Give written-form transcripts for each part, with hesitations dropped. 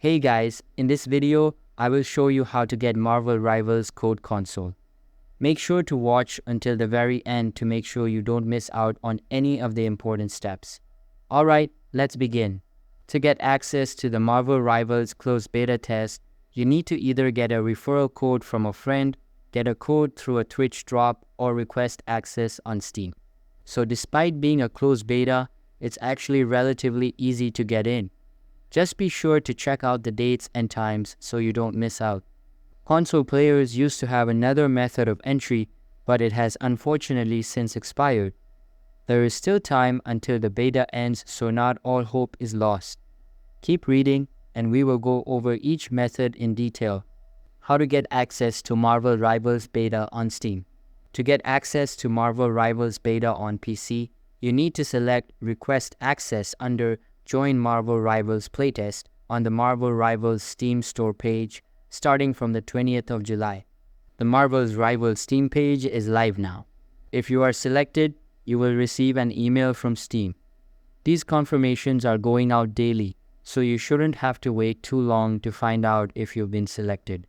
Hey guys, in this video, I will show you how to get Marvel Rivals code console. Make sure to watch until the very end to make sure you don't miss out on any of the important steps. Alright, let's begin. To get access to the Marvel Rivals closed beta test, you need to either get a referral code from a friend, get a code through a Twitch drop, or request access on Steam. So despite being a closed beta, it's actually relatively easy to get in. Just be sure to check out the dates and times so you don't miss out. Console players used to have another method of entry, but it has unfortunately since expired. There is still time until the beta ends, so not all hope is lost. Keep reading, and we will go over each method in detail. How to get access to Marvel Rivals beta on Steam. To get access to Marvel Rivals beta on PC, you need to select Request Access under Join Marvel Rivals playtest on the Marvel Rivals Steam store page starting from the 20th of July. The Marvel Rivals Steam page is live now. If you are selected, you will receive an email from Steam. These confirmations are going out daily, so you shouldn't have to wait too long to find out if you've been selected.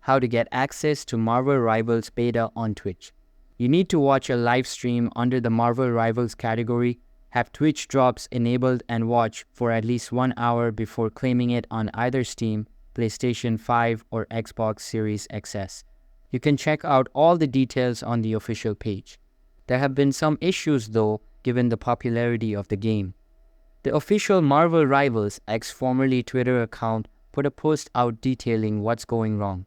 How to get access to Marvel Rivals beta on Twitch. You need to watch a live stream under the Marvel Rivals category, have Twitch drops enabled, and watch for at least 1 hour before claiming it on either Steam, PlayStation 5, or Xbox Series XS. You can check out all the details on the official page. There have been some issues though, given the popularity of the game. The official Marvel Rivals X formerly Twitter account put a post out detailing what's going wrong,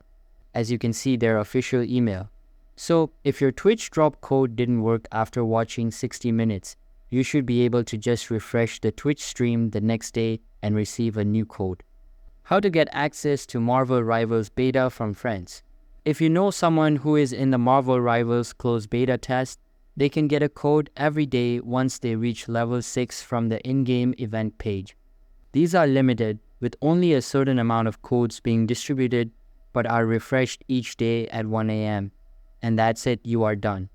as you can see their official email. So, if your Twitch drop code didn't work after watching 60 minutes, you should be able to just refresh the Twitch stream the next day and receive a new code. How to get access to Marvel Rivals beta from friends. If you know someone who is in the Marvel Rivals closed beta test, they can get a code every day once they reach level 6 from the in-game event page. These are limited, with only a certain amount of codes being distributed, but are refreshed each day at 1 AM. And that's it, you are done.